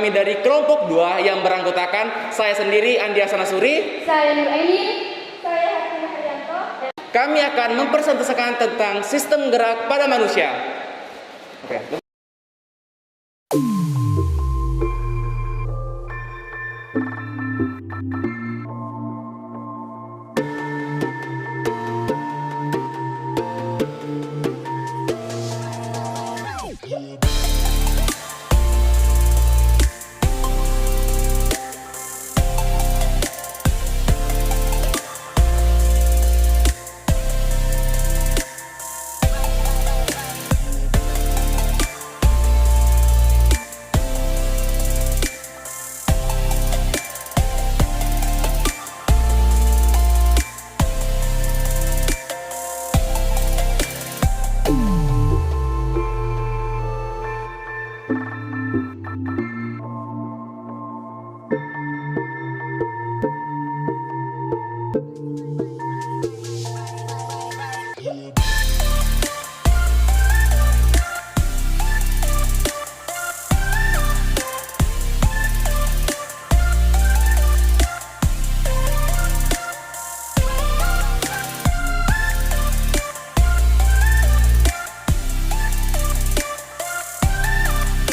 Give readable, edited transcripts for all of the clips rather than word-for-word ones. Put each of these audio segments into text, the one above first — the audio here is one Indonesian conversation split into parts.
kami dari kelompok 2 yang beranggotakan saya sendiri Andi Hasan Asuri, saya Nur Aini, saya Hatina Haryanto. Kami akan mempresentasikan tentang sistem gerak pada manusia. Oke.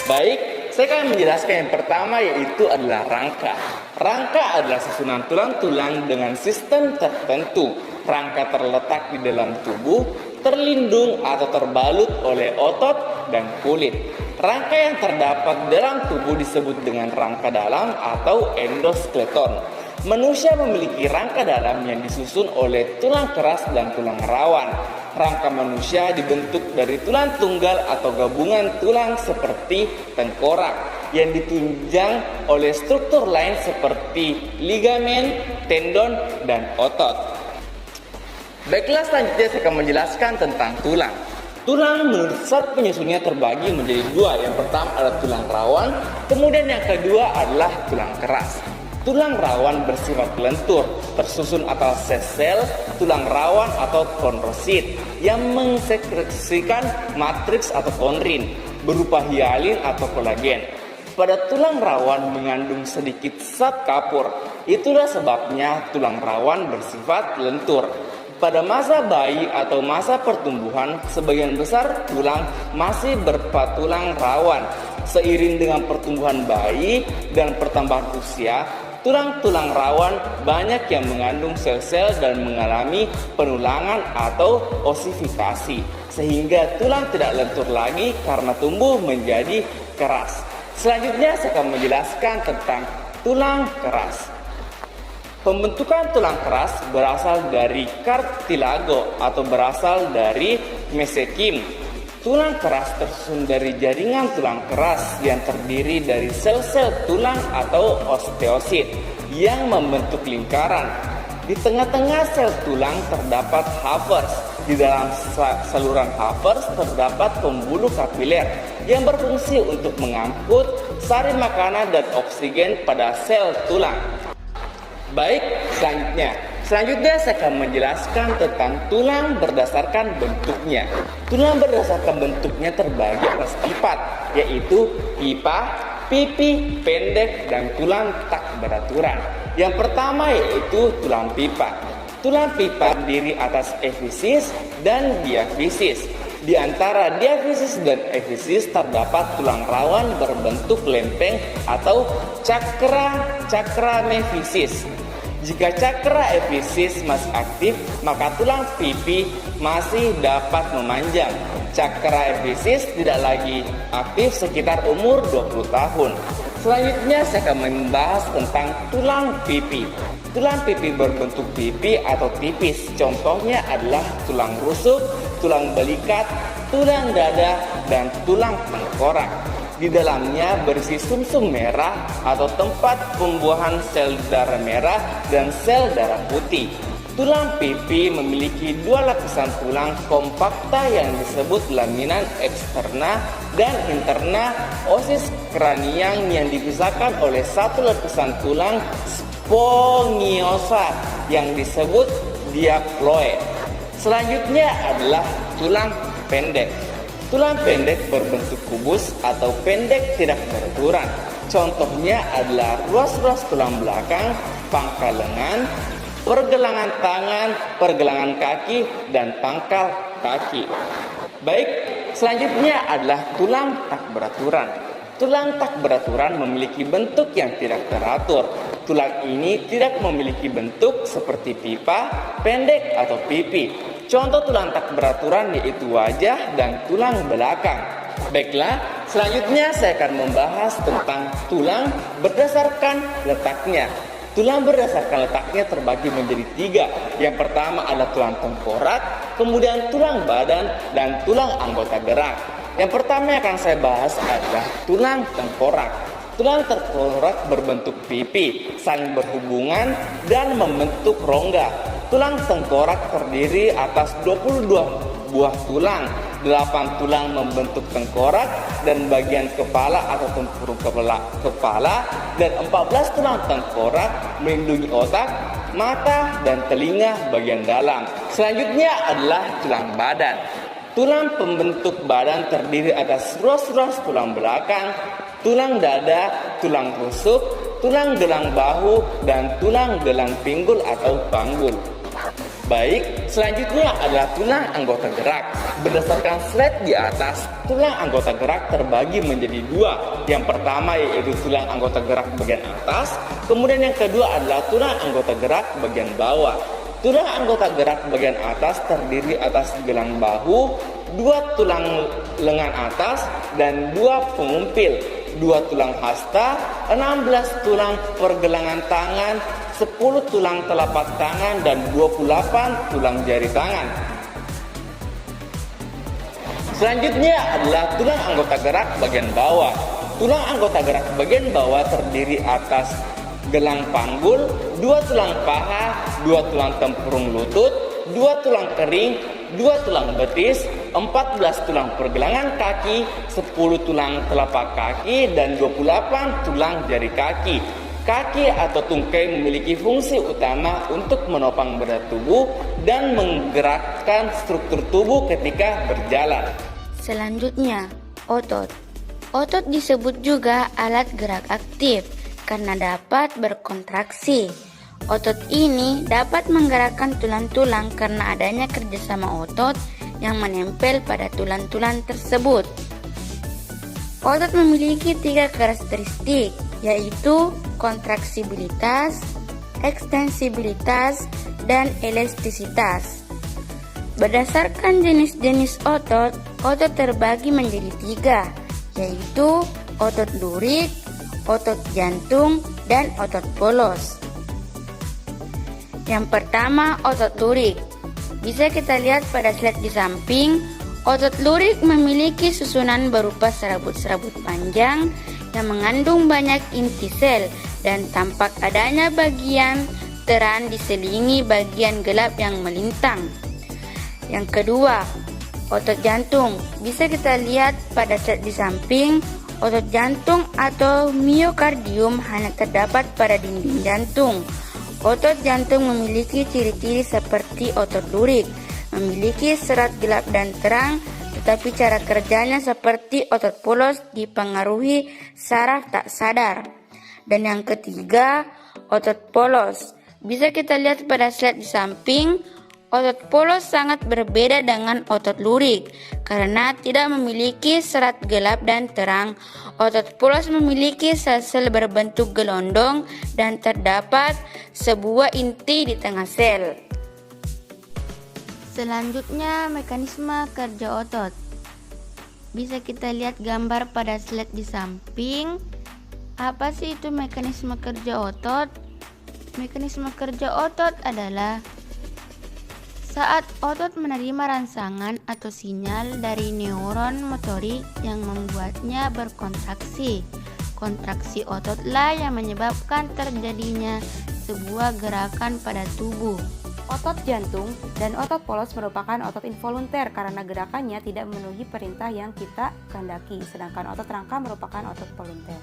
Baik, saya akan menjelaskan yang pertama, yaitu adalah rangka. Rangka adalah susunan tulang-tulang dengan sistem tertentu. Rangka terletak di dalam tubuh, terlindung atau terbalut oleh otot dan kulit. Rangka yang terdapat dalam tubuh disebut dengan rangka dalam atau endoskeleton. Manusia memiliki rangka dalam yang disusun oleh tulang keras dan tulang rawan. Rangka manusia dibentuk dari tulang tunggal atau gabungan tulang seperti tengkorak yang ditunjang oleh struktur lain seperti ligamen, tendon, dan otot. Baiklah, selanjutnya saya akan menjelaskan tentang tulang. Tulang menurut zat penyusunnya terbagi menjadi 2. Yang pertama adalah tulang rawan, kemudian yang kedua adalah tulang keras. Tulang rawan bersifat lentur, tersusun atas sel tulang rawan atau kondrosit yang mensekresikan matriks atau kondrin berupa hialin atau kolagen. Pada tulang rawan mengandung sedikit zat kapur. Itulah sebabnya tulang rawan bersifat lentur. Pada masa bayi atau masa pertumbuhan, sebagian besar tulang masih berupa tulang rawan. Seiring dengan pertumbuhan bayi dan pertambahan usia, tulang-tulang rawan banyak yang mengandung sel-sel dan mengalami penulangan atau osifikasi, sehingga tulang tidak lentur lagi karena tumbuh menjadi keras. Selanjutnya saya akan menjelaskan tentang tulang keras. Pembentukan tulang keras berasal dari kartilago atau berasal dari mesekim. Tulang keras tersusun dari jaringan tulang keras yang terdiri dari sel-sel tulang atau osteosit yang membentuk lingkaran. Di tengah-tengah sel tulang terdapat Havers. Di dalam saluran Havers terdapat pembuluh kapiler yang berfungsi untuk mengangkut sari makanan dan oksigen pada sel tulang. Baik, Selanjutnya saya akan menjelaskan tentang tulang berdasarkan bentuknya. Tulang berdasarkan bentuknya terbagi atas 4, yaitu pipa, pipi, pendek, dan tulang tak beraturan. Yang pertama yaitu tulang pipa. Tulang pipa terdiri atas efisis dan diafisis. Di antara diafisis dan efisis terdapat tulang rawan berbentuk lempeng atau cakra mefisis. Jika cakra efisis masih aktif, maka tulang pipi masih dapat memanjang. Cakra efisis tidak lagi aktif sekitar umur 20 tahun. Selanjutnya saya akan membahas tentang tulang pipi. Tulang pipi berbentuk pipi atau tipis. Contohnya adalah tulang rusuk, tulang belikat, tulang dada, dan tulang tengkorak. Di dalamnya berisi sumsum merah atau tempat pembuahan sel darah merah dan sel darah putih. Tulang pipi memiliki 2 lapisan tulang kompakta yang disebut laminan eksterna dan interna osis kraniang yang dipisahkan oleh 1 lapisan tulang spongiosa yang disebut diaploid. Selanjutnya adalah tulang pendek. Tulang pendek berbentuk kubus atau pendek tidak beraturan. Contohnya adalah ruas-ruas tulang belakang, pangkal lengan, pergelangan tangan, pergelangan kaki, dan pangkal kaki. Baik, selanjutnya adalah tulang tak beraturan. Tulang tak beraturan memiliki bentuk yang tidak teratur. Tulang ini tidak memiliki bentuk seperti pipa, pendek, atau pipi. Contoh tulang tak beraturan yaitu wajah dan tulang belakang. Baiklah, selanjutnya saya akan membahas tentang tulang berdasarkan letaknya. Tulang berdasarkan letaknya terbagi menjadi 3. Yang pertama adalah tulang tengkorak, kemudian tulang badan, dan tulang anggota gerak. Yang pertama yang akan saya bahas adalah tulang tengkorak. Tulang tengkorak berbentuk pipi, saling berhubungan, dan membentuk rongga. Tulang tengkorak terdiri atas 22 buah tulang. 8 tulang membentuk tengkorak dan bagian kepala atau tempurung kepala, dan 14 tulang tengkorak melindungi otak, mata, dan telinga bagian dalam. Selanjutnya adalah tulang badan. Tulang pembentuk badan terdiri atas ruas-ruas tulang belakang, tulang dada, tulang rusuk, tulang gelang bahu, dan tulang gelang pinggul atau panggul. Baik, selanjutnya adalah tulang anggota gerak. Berdasarkan slide di atas, tulang anggota gerak terbagi menjadi 2. Yang pertama yaitu tulang anggota gerak bagian atas, kemudian yang kedua adalah tulang anggota gerak bagian bawah. Tulang anggota gerak bagian atas terdiri atas gelang bahu, 2 tulang lengan atas, dan 2 pengumpil, 2 tulang hasta, 16 tulang pergelangan tangan, 10 tulang telapak tangan, dan 28 tulang jari tangan. Selanjutnya adalah tulang anggota gerak bagian bawah. Tulang anggota gerak bagian bawah terdiri atas gelang panggul, 2 tulang paha, 2 tulang tempurung lutut, 2 tulang kering, 2 tulang betis, 14 tulang pergelangan kaki, 10 tulang telapak kaki, dan 28 tulang jari kaki. Kaki atau tungkai memiliki fungsi utama untuk menopang berat tubuh dan menggerakkan struktur tubuh ketika berjalan. Selanjutnya, otot. Otot disebut juga alat gerak aktif karena dapat berkontraksi. Otot ini dapat menggerakkan tulang-tulang karena adanya kerjasama otot yang menempel pada tulang-tulang tersebut. Otot memiliki 3 karakteristik, yaitu kontraksibilitas, ekstensibilitas, dan elastisitas. Berdasarkan jenis-jenis otot, otot terbagi menjadi 3, yaitu otot lurik, otot jantung, dan otot polos. Yang pertama, otot lurik. Bisa kita lihat pada slide di samping, otot lurik memiliki susunan berupa serabut-serabut panjang yang mengandung banyak inti sel dan tampak adanya bagian terang diselingi bagian gelap yang melintang. Yang kedua, otot jantung. Bisa kita lihat pada slide di samping, otot jantung atau miokardium hanya terdapat pada dinding jantung. Otot jantung memiliki ciri-ciri seperti otot lurik, memiliki serat gelap dan terang, tetapi cara kerjanya seperti otot polos dipengaruhi saraf tak sadar. Dan yang ketiga, otot polos. Bisa kita lihat pada slide di samping, otot polos sangat berbeda dengan otot lurik karena tidak memiliki serat gelap dan terang. Otot polos memiliki sel-sel berbentuk gelondong dan terdapat sebuah inti di tengah sel. Selanjutnya, mekanisme kerja otot. Bisa kita lihat gambar pada slide di samping. Apa sih itu mekanisme kerja otot? Mekanisme kerja otot adalah saat otot menerima rangsangan atau sinyal dari neuron motorik yang membuatnya berkontraksi. Kontraksi ototlah yang menyebabkan terjadinya sebuah gerakan pada tubuh. Otot jantung dan otot polos merupakan otot involunter karena gerakannya tidak memenuhi perintah yang kita kehendaki, sedangkan otot rangka merupakan otot volunter.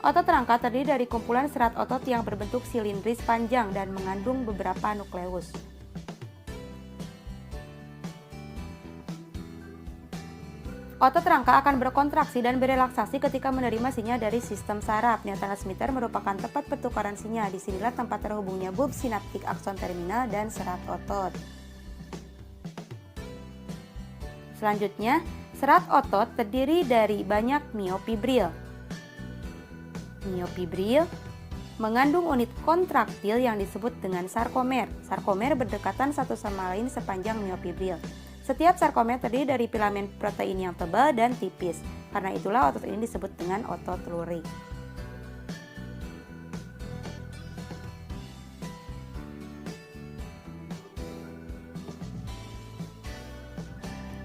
Otot rangka terdiri dari kumpulan serat otot yang berbentuk silindris panjang dan mengandung beberapa nukleus. Otot rangka akan berkontraksi dan berelaksasi ketika menerima sinyal dari sistem saraf. Neurotransmitter merupakan tempat pertukaran sinyal. Disinilah tempat terhubungnya bulb sinaptik, akson terminal, dan serat otot. Selanjutnya, serat otot terdiri dari banyak miofibril. Miofibril mengandung unit kontraktil yang disebut dengan sarkomer. Sarkomer berdekatan satu sama lain sepanjang miofibril. Setiap sarkomer terdiri dari filamen protein yang tebal dan tipis. Karena itulah otot ini disebut dengan otot lurik.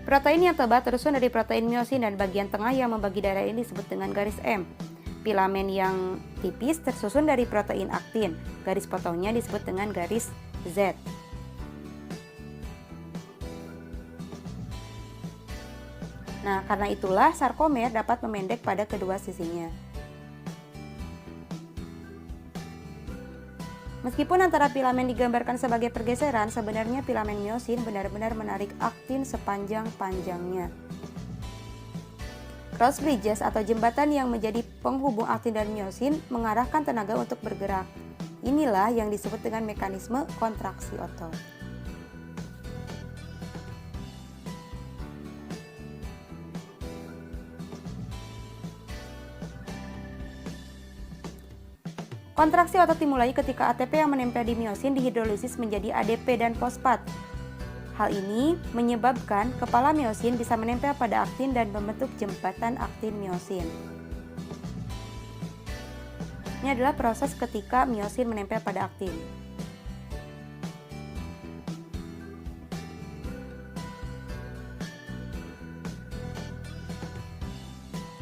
Protein yang tebal tersusun dari protein miosin dan bagian tengah yang membagi daerah ini disebut dengan garis M. Filamen yang tipis tersusun dari protein aktin. Garis potongnya disebut dengan garis Z. Nah, karena itulah sarkomer dapat memendek pada kedua sisinya. Meskipun antara filamen digambarkan sebagai pergeseran, sebenarnya filamen miosin benar-benar menarik aktin sepanjang-panjangnya. Cross bridges atau jembatan yang menjadi penghubung aktin dan miosin mengarahkan tenaga untuk bergerak. Inilah yang disebut dengan mekanisme kontraksi otot. Kontraksi otot dimulai ketika ATP yang menempel di miosin dihidrolisis menjadi ADP dan fosfat. Hal ini menyebabkan kepala miosin bisa menempel pada aktin dan membentuk jembatan aktin miosin. Ini adalah proses ketika miosin menempel pada aktin.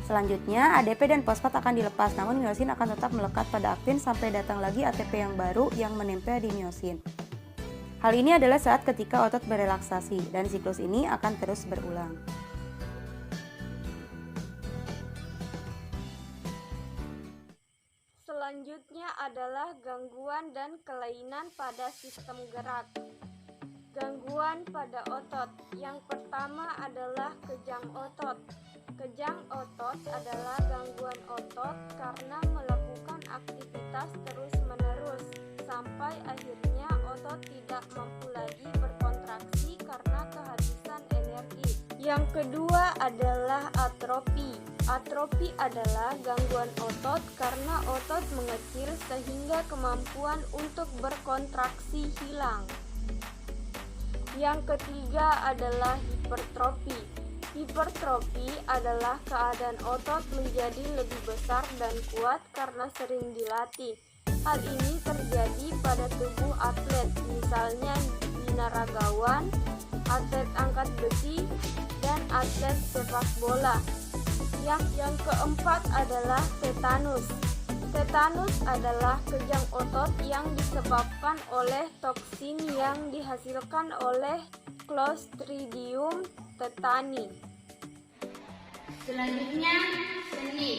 Selanjutnya, ADP dan fosfat akan dilepas, namun miosin akan tetap melekat pada aktin sampai datang lagi ATP yang baru yang menempel di miosin. Hal ini adalah saat ketika otot berelaksasi, dan siklus ini akan terus berulang. Selanjutnya adalah gangguan dan kelainan pada sistem gerak. Gangguan pada otot. Yang pertama adalah kejang otot. Kejang otot adalah gangguan otot karena melakukan aktivitas terus-menerus sampai akhirnya otot tidak mampu lagi berkontraksi karena kehabisan energi. Yang kedua adalah atrofi. Atrofi adalah gangguan otot karena otot mengecil sehingga kemampuan untuk berkontraksi hilang. Yang ketiga adalah hipertrofi. Hipertrofi adalah keadaan otot menjadi lebih besar dan kuat karena sering dilatih. Hal ini terjadi pada tubuh atlet, misalnya binaragawan, atlet angkat besi, dan atlet sepak bola. Yang keempat adalah tetanus. Tetanus adalah kejang otot yang disebabkan oleh toksin yang dihasilkan oleh Clostridium tetani. Selanjutnya, sendi.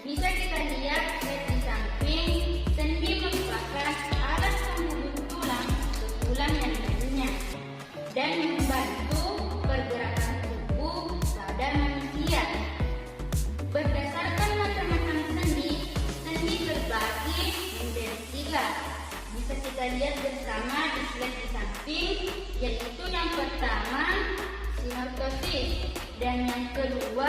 Bisa kita lihat di samping, sendi merupakan alat penghubung tulang ke tulang yang lainnya dan membantu pergerakan tubuh pada manusia. Berdasarkan macam-macam sendi, sendi terbagi menjadi 3. Bisa kita lihat bersama di slide di samping, yaitu yang pertama sinortosis, dan yang kedua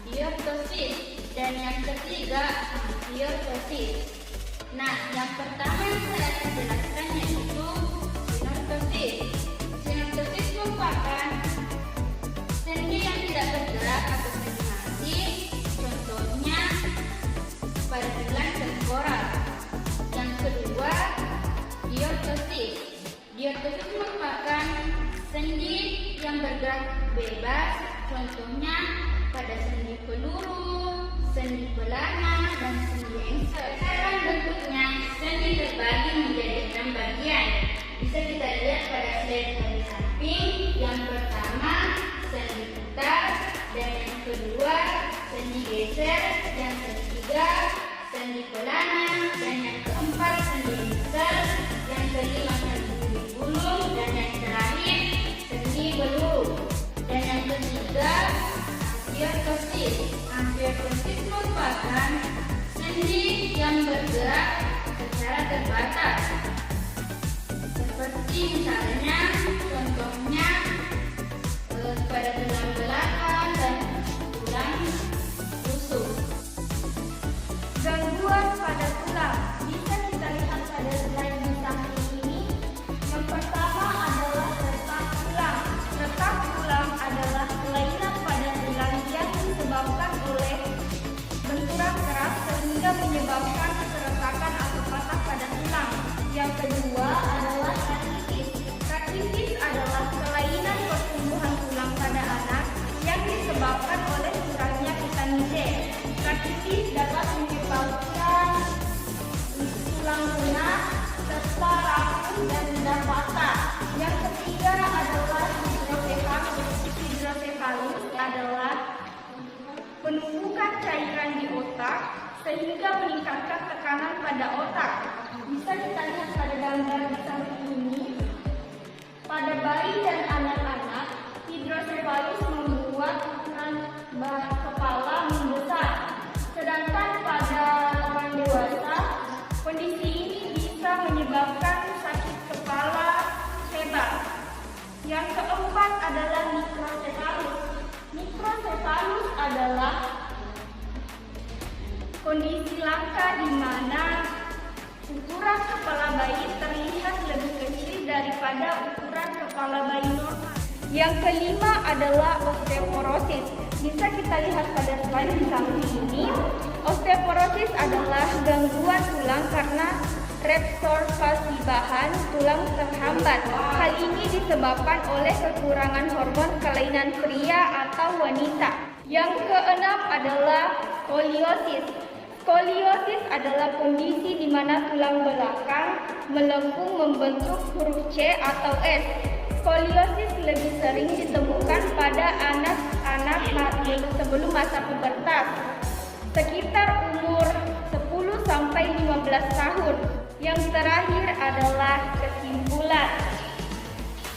diortosis, dan yang ketiga ampliortosis. Nah, yang pertama yang saya akan jelaskan yaitu sinortosis. Sinortosis merupakan sendi yang tidak bergerak atau sendi mati, contohnya pada tulang temporal. Yang kedua diortosis. Diortosis merupakan sendi yang bergerak bebas, contohnya pada sendi peluru, sendi pelana, dan sendi engsel. Sekarang bentuknya sendi terbagi menjadi 6 bagian. Bisa kita lihat pada slide di samping. Yang pertama sendi putar, dan yang kedua sendi geser, yang ketiga sendi pelana, dan yang keempat sendi engsel, yang kelima sendi gulung, dan yang terakhir sendi peluru, dan yang ketiga bergerak secara terbatas. Seperti misalnya, contohnya pada tulang belakang dan tulang rusuk. Gangguan pada tulang bisa kita lihat pada slide di samping ini. Yang pertama adalah retak tulang. Retak tulang adalah kelainan pada tulang yang disebabkan oleh benturan keras sehingga menyebabkan keretakan atau patah pada tulang. Yang kedua adalah artritis. Artritis adalah kelainan pertumbuhan tulang pada anak yang disebabkan oleh kurangnya vitamin D. Artritis dapat menyebabkan tulang lunak serta rapuh dan mudah patah. Yang ketiga adalah hidrosefalus. Hidrosefalus adalah penumpukan cairan di otak sehingga meningkatkan tekanan pada otak. Bisa kita lihat pada gambar di samping ini. Pada bayi dan anak-anak, hidrosefalus membuat ukuran kepala membesar. Sedangkan pada orang dewasa, kondisi ini bisa menyebabkan sakit kepala hebat. Yang keempat adalah mikrosefalus. Mikrosefalus adalah kondisi langka di mana ukuran kepala bayi terlihat lebih kecil daripada ukuran kepala bayi normal. Yang kelima adalah osteoporosis. Bisa kita lihat pada slide di samping ini. Osteoporosis adalah gangguan tulang karena reabsorpsi bahan tulang terhambat. Hal ini disebabkan oleh kekurangan hormon kelainan pria atau wanita. Yang keenam adalah skoliosis. Skoliosis adalah kondisi di mana tulang belakang melengkung membentuk huruf C atau S. Skoliosis lebih sering ditemukan pada anak-anak sebelum masa pubertas, sekitar umur 10 sampai 15 tahun. Yang terakhir adalah kesimpulan.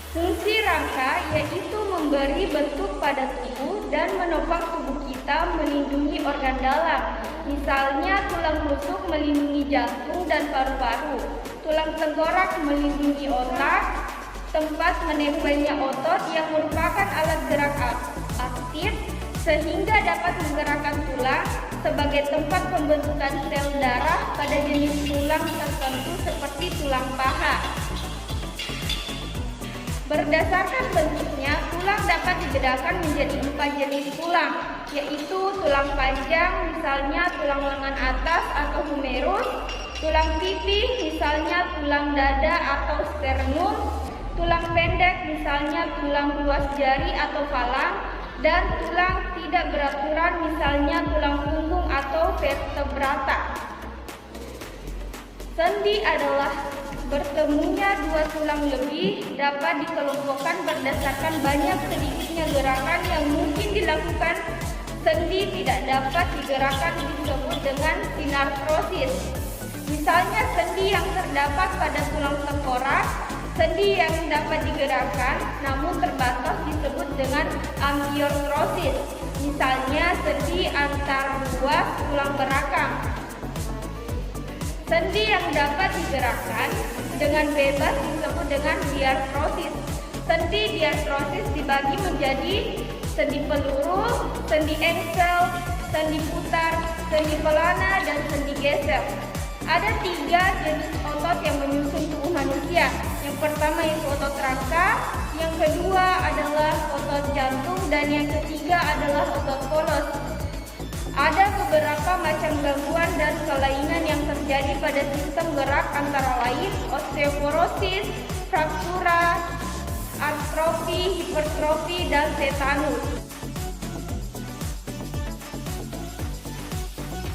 Fungsi rangka yaitu memberi bentuk pada tubuh dan menopang tubuh kita melindungi organ dalam. Misalnya tulang rusuk melindungi jantung dan paru-paru, tulang tengkorak melindungi otak, tempat menempelnya otot yang merupakan alat gerak aktif sehingga dapat menggerakkan tulang sebagai tempat pembentukan sel darah pada jenis tulang tertentu seperti tulang paha. Berdasarkan bentuknya, tulang dapat dibedakan menjadi 4 jenis tulang, yaitu tulang panjang, misalnya tulang lengan atas atau humerus, tulang pipih, misalnya tulang dada atau sternum, tulang pendek, misalnya tulang ruas jari atau falang, dan tulang tidak beraturan, misalnya tulang punggung atau vertebrata. Sendi adalah bertemunya dua tulang lebih, dapat dikelompokkan berdasarkan banyak sedikitnya gerakan yang mungkin dilakukan. Sendi tidak dapat digerakkan disebut dengan sinartrosis. Misalnya sendi yang terdapat pada tulang tengkorak, sendi yang dapat digerakkan namun terbatas disebut dengan ambiortrosis. Misalnya sendi antar ruas tulang berakang. Sendi yang dapat digerakkan dengan bebas disebut dengan diartrosis. Sendi diartrosis dibagi menjadi sendi peluru, sendi engsel, sendi putar, sendi pelana, dan sendi geser. Ada 3 jenis otot yang menyusun tubuh manusia. Yang pertama yaitu otot rangka, yang kedua adalah otot jantung, dan yang ketiga adalah otot polos. Ada beberapa macam gangguan dan kelainan yang terjadi pada sistem gerak antara lain osteoporosis, fraktura, atrofi, hipertrofi, dan tetanus.